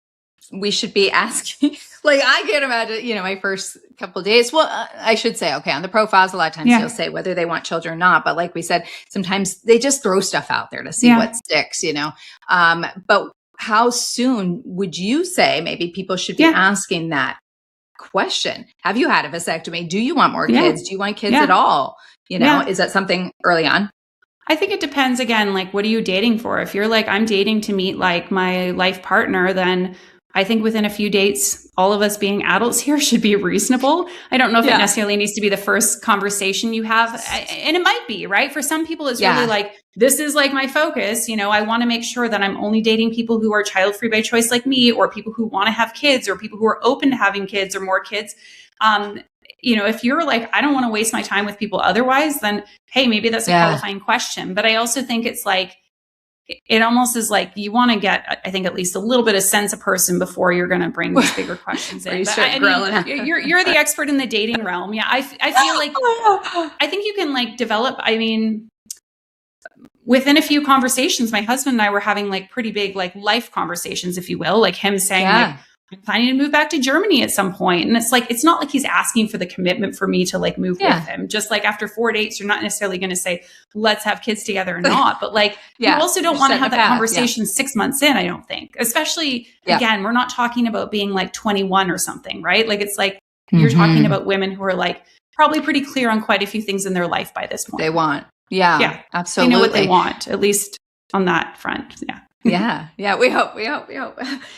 we should be asking? Like, I can't imagine, my first couple of days. Well, I should say, okay, on the profiles, a lot of times they'll say whether they want children or not. But like we said, sometimes they just throw stuff out there to see what sticks, But how soon would you say maybe people should be asking that question? Have you had a vasectomy? Do you want more kids? Do you want kids at all? Is that something early on? I think it depends. Again, like, what are you dating for? If you're like, I'm dating to meet like my life partner, then I think within a few dates, all of us being adults here should be reasonable. I don't know if it necessarily needs to be the first conversation you have. And it might be, right? For some people, it's really like, this is like my focus. I want to make sure that I'm only dating people who are child-free by choice like me, or people who want to have kids, or people who are open to having kids or more kids. If you're like, I don't want to waste my time with people otherwise, then hey, maybe that's a qualifying question. But I also think it's like, it almost is like you want to get, I think, at least a little bit of sense of person before you're going to bring these bigger questions in. But, you're the expert in the dating realm. Yeah, I feel like I think you can like develop. I mean, within a few conversations, my husband and I were having like pretty big like life conversations, if you will, like him saying like, I'm planning to move back to Germany at some point. And it's like, it's not like he's asking for the commitment for me to like move with him. Just like after 4 dates, you're not necessarily going to say, let's have kids together or not. But like, you also don't want to have that conversation 6 months in, I don't think. Especially, again, we're not talking about being like 21 or something, right? Like, it's like, you're talking about women who are like probably pretty clear on quite a few things in their life by this point. They want. Yeah, absolutely. They know what they want, at least on that front. Yeah. We hope.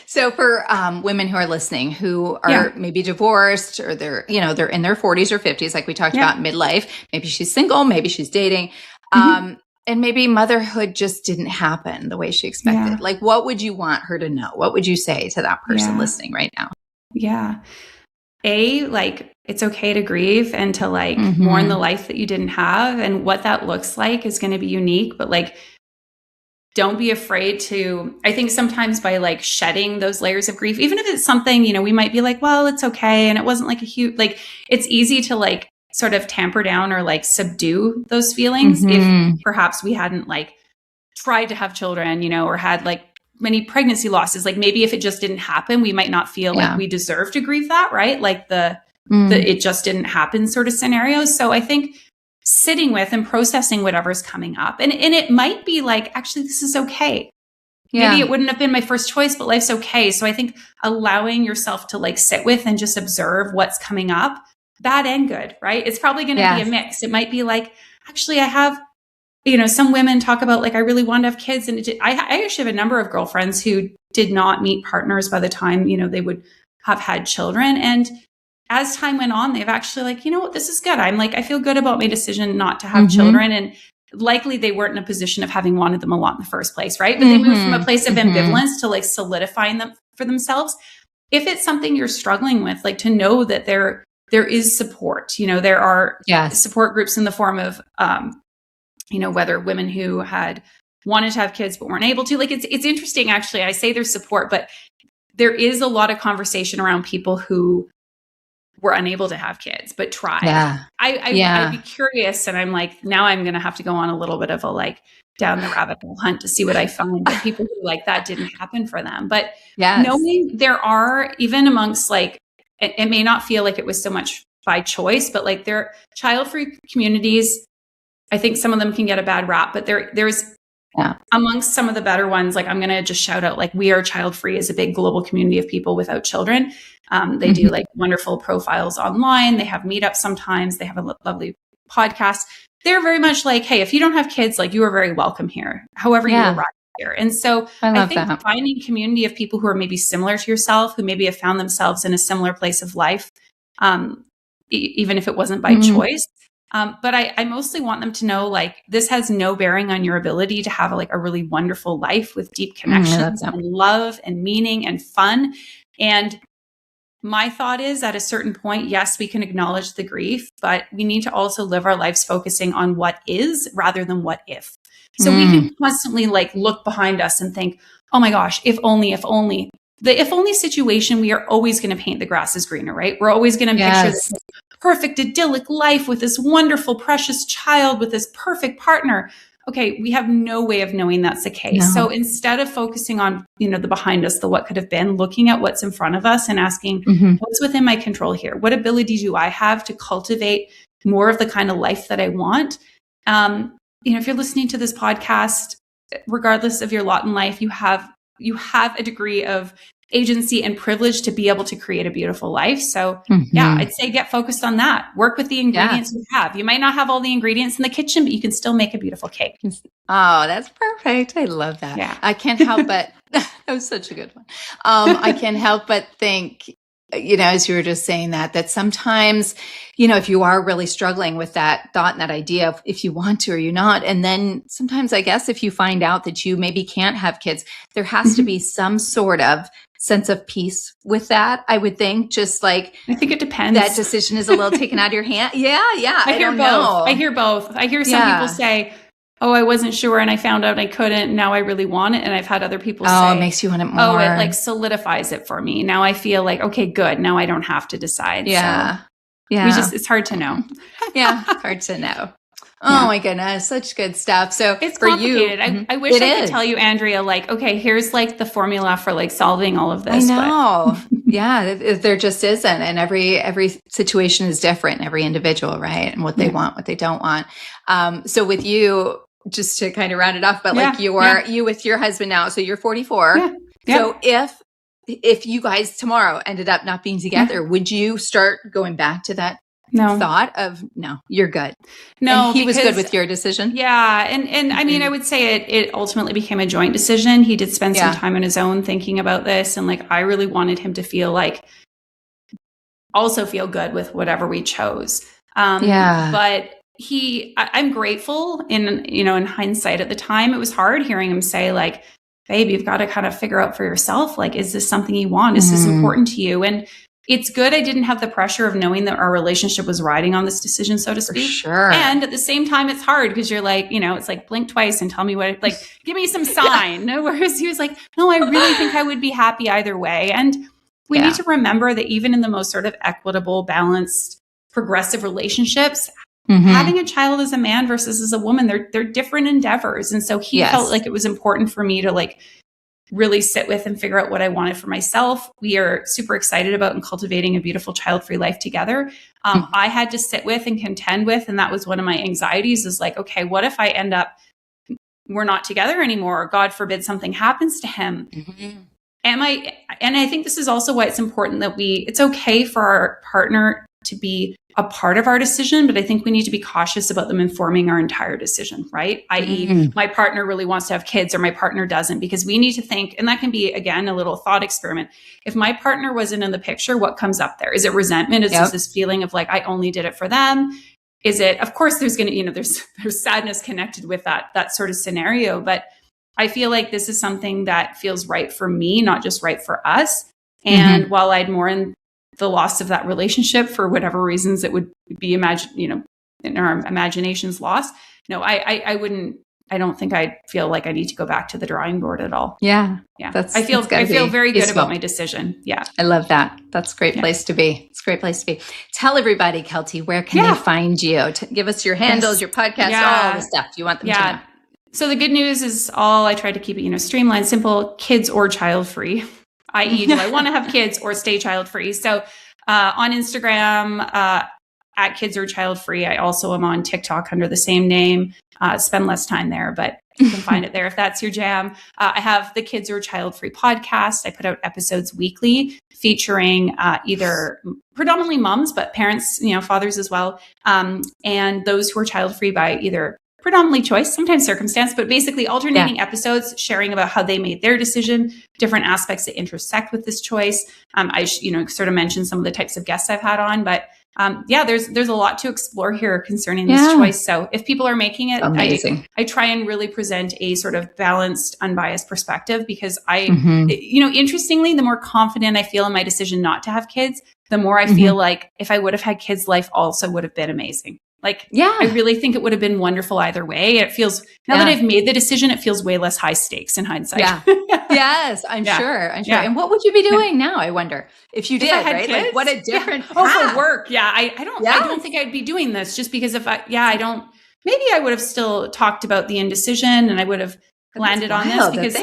So for women who are listening, who are maybe divorced, or they're in their 40s or 50s, like we talked about, midlife, maybe she's single, maybe she's dating, and maybe motherhood just didn't happen the way she expected. Like, what would you want her to know? What would you say to that person listening right now? Like, it's okay to grieve and to like mourn the life that you didn't have, and what that looks like is going to be unique, but like, don't be afraid to, I think sometimes by like shedding those layers of grief, even if it's something, we might be like, well, it's okay. And it wasn't like a huge, like, it's easy to like sort of tamper down or like subdue those feelings if perhaps we hadn't like tried to have children, or had like many pregnancy losses. Like, maybe if it just didn't happen, we might not feel like we deserve to grieve that, right? Like the it just didn't happen sort of scenarios. So I think sitting with and processing whatever's coming up. And it might be like, actually, this is okay. Maybe it wouldn't have been my first choice, but life's okay. So I think allowing yourself to like sit with and just observe what's coming up, bad and good, right? It's probably going to be a mix. It might be like, actually, I have, some women talk about like, I really want to have kids. And I actually have a number of girlfriends who did not meet partners by the time, they would have had children. And as time went on, they've actually like, what, this is good. I'm like, I feel good about my decision not to have children. And likely they weren't in a position of having wanted them a lot in the first place, right? But they moved from a place of ambivalence to like solidifying them for themselves. If it's something you're struggling with, like, to know that there is support, there are support groups in the form of, whether women who had wanted to have kids but weren't able to. Like, it's interesting, actually. I say there's support, but there is a lot of conversation around people who were unable to have kids, but tried. Yeah. I'd be curious. And I'm like, now I'm going to have to go on a little bit of a like down the rabbit hole hunt to see what I find. But people who like that didn't happen for them. But knowing there are, even amongst like, it may not feel like it was so much by choice, but like there are child-free communities. I think some of them can get a bad rap, but there's amongst some of the better ones, like I'm going to just shout out, like We Are Childfree is a big global community of people without children. They do like wonderful profiles online. They have meetups sometimes. They have a lovely podcast. They're very much like, hey, if you don't have kids, like you are very welcome here, however you arrive here. And so I think finding community of people who are maybe similar to yourself, who maybe have found themselves in a similar place of life, even if it wasn't by choice. But I mostly want them to know, like, this has no bearing on your ability to have like a really wonderful life with deep connections and love and meaning and fun. And my thought is at a certain point, yes, we can acknowledge the grief, but we need to also live our lives focusing on what is rather than what if. So we can constantly like look behind us and think, oh my gosh, if only, if only. The if only situation, we are always going to paint the grass as greener, right? We're always going to picture this perfect, idyllic life with this wonderful, precious child, with this perfect partner. Okay, we have no way of knowing that's the case. No. So instead of focusing on, the behind us, the what could have been, looking at what's in front of us and asking, what's within my control here? What ability do I have to cultivate more of the kind of life that I want? If you're listening to this podcast, regardless of your lot in life, you have a degree of agency and privilege to be able to create a beautiful life. So I'd say get focused on that. Work with the ingredients you have. You might not have all the ingredients in the kitchen, but you can still make a beautiful cake. Oh, that's perfect. I love that. Yeah. I can't help but, that was such a good one. I can't help but think, as you were just saying that sometimes, if you are really struggling with that thought and that idea of if you want to or you're not, and then sometimes I guess if you find out that you maybe can't have kids, there has to be some sort of sense of peace with that. I would think, just like, I think it depends. That decision is a little taken out of your hand. Yeah. I hear both. I hear both. I hear some people say, oh, I wasn't sure and I found out I couldn't. Now I really want it. And I've had other people say, it makes you want it more. Oh, it like solidifies it for me. Now I feel like, okay, good. Now I don't have to decide. Yeah. So it's hard to know. Yeah. It's hard to know. Oh my goodness. Such good stuff. So it's for complicated. you, I wish I could tell you, Andrea, like, okay, here's like the formula for like solving all of this. I know. Yeah. There just isn't. And every situation is different, every individual, right? And what they want, what they don't want. So with you, just to kind of round it off, but like you with your husband now, so you're 44. Yeah. So if you guys tomorrow ended up not being together, would you start going back to that thought of, no, you're good? No, and he was good with your decision. Yeah. And I mean, I would say it ultimately became a joint decision. He did spend some time on his own thinking about this. And like, I really wanted him to feel feel good with whatever we chose. But I'm grateful in hindsight. At the time, it was hard hearing him say like, babe, you've got to kind of figure out for yourself, like, is this something you want? Is this important to you? And it's good I didn't have the pressure of knowing that our relationship was riding on this decision, so to speak. For sure. And at the same time, it's hard because you're like, it's like blink twice and tell me what, like, give me some sign. Whereas he was like, no, I really think I would be happy either way. And we need to remember that even in the most sort of equitable, balanced, progressive relationships, having a child as a man versus as a woman, they're different endeavors. And so he felt like it was important for me to like really sit with and figure out what I wanted for myself. We are super excited about and cultivating a beautiful child-free life together. I had to sit with and contend with, and that was one of my anxieties, is like, okay, what if I end up, we're not together anymore, or God forbid something happens to him? And I think this is also why it's important that it's okay for our partner to be a part of our decision, but I think we need to be cautious about them informing our entire decision, right? I.e., my partner really wants to have kids or my partner doesn't, because we need to think, and that can be, again, a little thought experiment. If my partner wasn't in the picture, what comes up there? Is it resentment? Is it this feeling of like, I only did it for them? Is it, of course, there's going to, there's sadness connected with that sort of scenario, but I feel like this is something that feels right for me, not just right for us. And while I'd mourn the loss of that relationship for whatever reasons it would be in our imaginations lost, no, I wouldn't I don't think I feel like I need to go back to the drawing board at all. Yeah. Yeah. I feel very good about my decision. Yeah. I love that. That's a great place to be. It's a great place to be. Tell everybody, Keltie, where can they find you? Give us your handles, your podcast, all the stuff. Do you want them to know? So the good news is I try to keep it, streamlined, simple, kids or child free, i.e. do I want to have kids or stay child free? So on Instagram, at kids or child free. I also am on TikTok under the same name. Spend less time there, but you can find it there if that's your jam. I have the Kids or Child Free podcast. I put out episodes weekly featuring either predominantly moms, but parents, fathers as well. And those who are child free by either predominantly choice, sometimes circumstance, but basically alternating episodes, sharing about how they made their decision, different aspects that intersect with this choice. I sort of mentioned some of the types of guests I've had on, but there's a lot to explore here concerning this choice. So if people are making it, I try and really present a sort of balanced, unbiased perspective because interestingly, the more confident I feel in my decision not to have kids, the more I feel like if I would have had kids, life also would have been amazing. I really think it would have been wonderful either way. It feels, now that I've made the decision, it feels way less high stakes in hindsight. Yeah. Yes, I'm sure. Yeah. And what would you be doing now, I wonder? If you did, right? Kids? What a different path. For work. Yeah. I don't think I'd be doing this just because maybe I would have still talked about the indecision and I would have landed on this because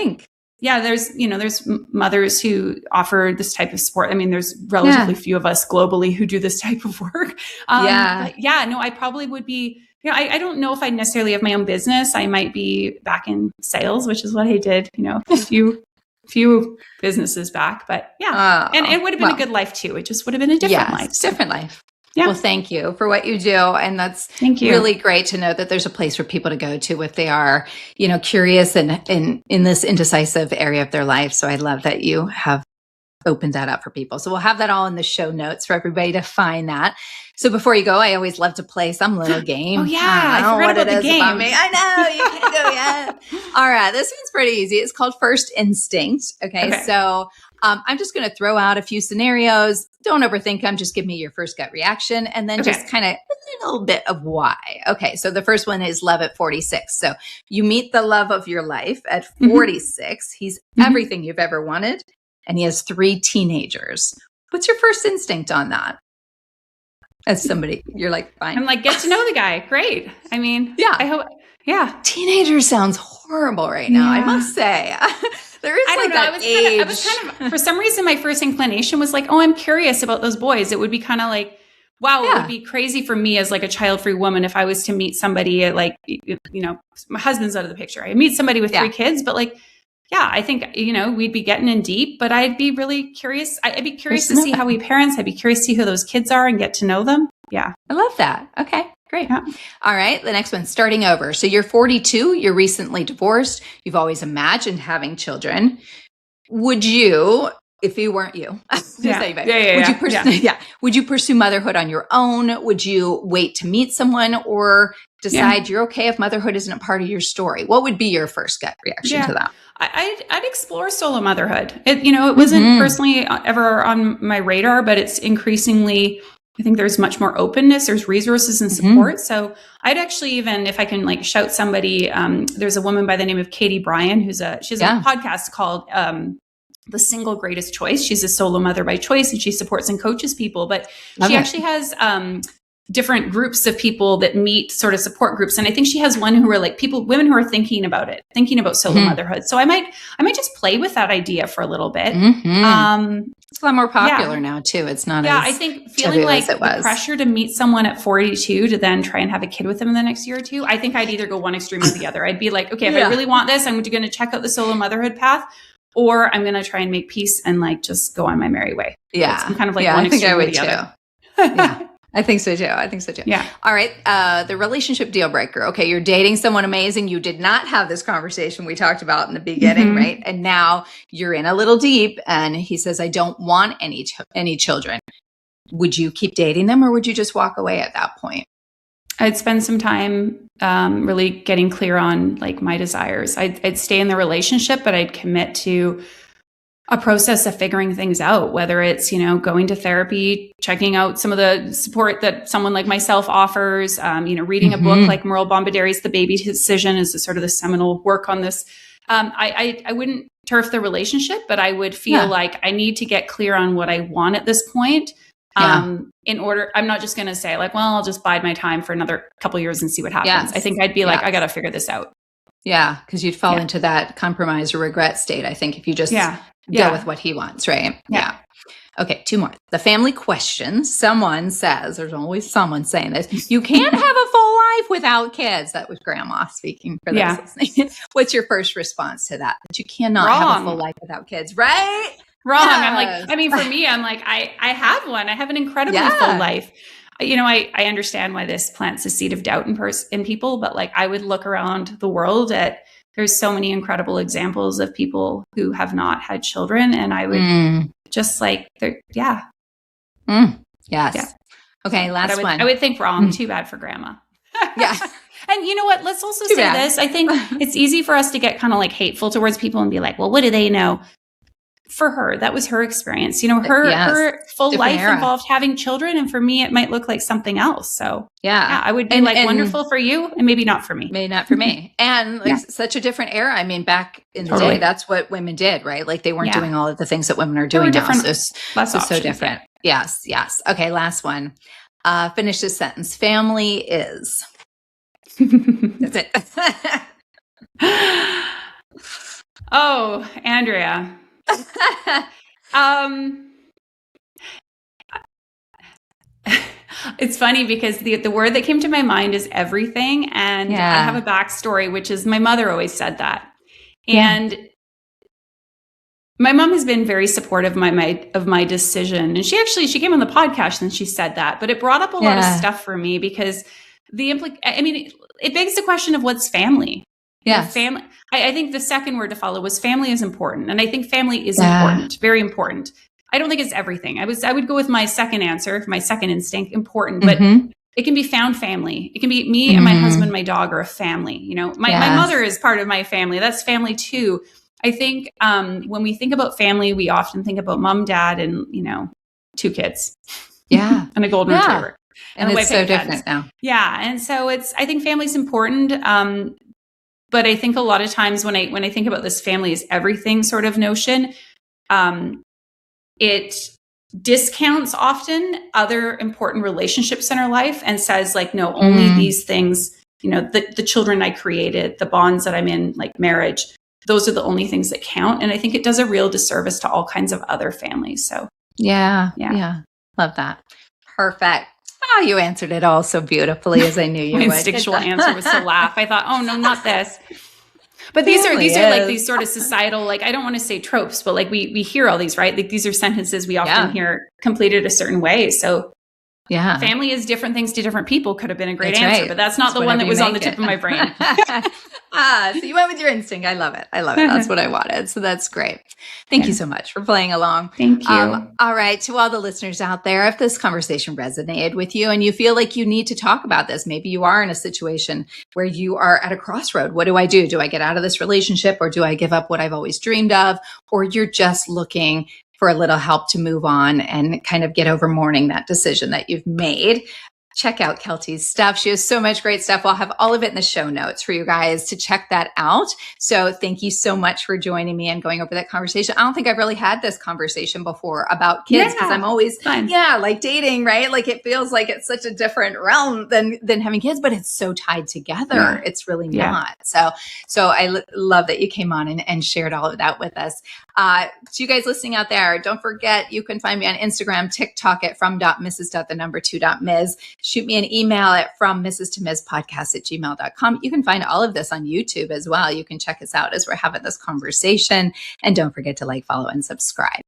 there's mothers who offer this type of support. I mean, there's relatively few of us globally who do this type of work. I probably would be, I don't know if I necessarily have my own business. I might be back in sales, which is what I did, a few businesses back, but and it would have been a good life too. It just would have been a different life. Different life. Yeah. Well, thank you for what you do. And that's really great to know that there's a place for people to go to if they are, curious and in this indecisive area of their life. So I love that you have opened that up for people. So we'll have that all in the show notes for everybody to find that. So before you go, I always love to play some little game. Oh yeah, I don't know what it is about me. I know you can't go yet. All right, this one's pretty easy. It's called First Instinct. Okay. So I'm just going to throw out a few scenarios. Don't overthink them. Just give me your first gut reaction, and then just kind of a little bit of why. Okay. So the first one is love at 46. So you meet the love of your life at 46. He's everything you've ever wanted. And he has 3 teenagers. What's your first instinct on that? As somebody, you're like, fine. I'm like, get to know the guy. Great. I mean, I hope, Teenager sounds horrible right now, I must say. There is that age. I was kind of, for some reason, my first inclination was like, oh, I'm curious about those boys. It would be kind of like, wow, it would be crazy for me as like a child-free woman if I was to meet somebody at my husband's out of the picture. I meet somebody with 3 kids, but I think, we'd be getting in deep, but I'd be really curious. I'd be curious to see how we parents, I'd be curious to see who those kids are and get to know them. Yeah. I love that. Okay, great. Yeah. All right. The next one, starting over. So you're 42, you're recently divorced. You've always imagined having children. Would you, if you weren't you, would you pursue motherhood on your own? Would you wait to meet someone or decide you're okay if motherhood isn't a part of your story? What would be your first gut reaction to that? I'd explore solo motherhood. It wasn't personally ever on my radar, but it's increasingly, I think there's much more openness. There's resources and support. So I'd actually, even if I can shout somebody, there's a woman by the name of Katie Bryan, she has a podcast called, The Single Greatest Choice. She's a solo mother by choice and she supports and coaches people, but she actually has, different groups of people that meet, sort of support groups. And I think she has one who are women who are thinking about solo motherhood. So I might just play with that idea for a little bit. It's a lot more popular now too. It's not as I think feeling like the pressure to meet someone at 42 to then try and have a kid with them in the next year or two. I think I'd either go one extreme or the other. I'd be like, okay, if I really want this, I'm going to check out the solo motherhood path, or I'm going to try and make peace and just go on my merry way. Yeah. I'm kind of one extreme or the other. Yeah. I think so too. Yeah. All right. The relationship deal breaker. Okay. You're dating someone amazing. You did not have this conversation we talked about in the beginning, right? And now you're in a little deep and he says, I don't want any children. Would you keep dating them or would you just walk away at that point? I'd spend some time really getting clear on my desires. I'd stay in the relationship, but I'd commit to a process of figuring things out, whether it's, going to therapy, checking out some of the support that someone like myself offers, reading a book like Merle Bombaderi's The Baby Decision is sort of the seminal work on this. I wouldn't turf the relationship, but I would feel like I need to get clear on what I want at this point. In order, I'm not just going to say like, well, I'll just bide my time for another couple of years and see what happens. I think I'd be like, I got to figure this out. Yeah. Cause you'd fall into that compromise or regret state. I think if you just go with what he wants. Right. Yeah. Okay. 2 more. The family question. Someone says, there's always someone saying this, you can't have a full life without kids. That was grandma speaking for those listening. What's your first response to that? That you cannot have a full life without kids, right? Wrong. Yes. I'm like, for me, I'm like, I have one. I have an incredibly full life. I understand why this plants a seed of doubt in people, but like I would look around the world there's so many incredible examples of people who have not had children. And I would just like, Yes. Yeah. Okay. Last one. I would think wrong. Too bad for grandma. Yeah. And you know what? Let's also say this. I think it's easy for us to get kind of like hateful towards people and be like, well, what do they know? For her, that was her experience. Her full life involved having children. And for me, it might look like something else. So I would be and wonderful for you and maybe not for me. Maybe not for me. And such a different era. I mean, back in the day, that's what women did, right? Like they weren't doing all of the things that women are doing now. So so different. Yes. Yes. Okay. Last one. Finish this sentence. Family is. That's it. Oh, Andrea. It's funny because the word that came to my mind is everything. And I have a backstory, which is my mother always said that. And my mom has been very supportive of my decision. And she came on the podcast and she said that, but it brought up a lot of stuff for me because it begs the question of what's family. Family. I think the second word to follow was family is important. And I think family is important, very important. I don't think it's everything. I would go with my second answer, my second instinct, important, but it can be found family. It can be me and my husband, my dog are a family. My mother is part of my family. That's family too. I think when we think about family, we often think about mom, dad, and, 2 kids. Yeah. And a golden retriever. And it's so different now. Yeah. And so I think family's important. But I think a lot of times when I think about this family is everything sort of notion, it discounts often other important relationships in our life and says like, no, only these things, the children I created, the bonds that I'm in, like marriage, those are the only things that count. And I think it does a real disservice to all kinds of other families. So yeah. Love that. Perfect. Oh, you answered it all so beautifully as I knew you would. My instinctual answer was to laugh. I thought, oh no, not this. But these are like these sort of societal, like I don't want to say tropes, but like we hear all these, right? Like these are sentences we often hear completed a certain way. So family is different things to different people could have been a great answer, but that's not the one that was on the tip of my brain. So you went with your instinct. I love it. That's what I wanted. So that's great. Thank you so much for playing along. Thank you. All right. To all the listeners out there, if this conversation resonated with you and you feel like you need to talk about this, maybe you are in a situation where you are at a crossroad. What do I do? Do I get out of this relationship or do I give up what I've always dreamed of? Or you're just looking for a little help to move on and kind of get over mourning that decision that you've made. Check out Keltie's stuff. She has so much great stuff. I'll have all of it in the show notes for you guys to check that out. So thank you so much for joining me and going over that conversation. I don't think I've really had this conversation before about kids because I'm always, like dating, right? Like it feels like it's such a different realm than having kids, but it's so tied together. Yeah. It's really not. So I love that you came on and shared all of that with us. To you guys listening out there, don't forget, you can find me on Instagram, TikTok at from.mrs.2.ms. Shoot me an email at fromMrs.to.ms.podcast@gmail.com. You can find all of this on YouTube as well. You can check us out as we're having this conversation. And don't forget to like, follow, and subscribe.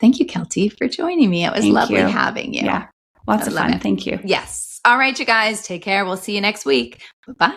Thank you, Keltie, for joining me. It was lovely having you. Yeah, lots of fun. Thank you. Yes. All right, you guys, take care. We'll see you next week. Bye-bye.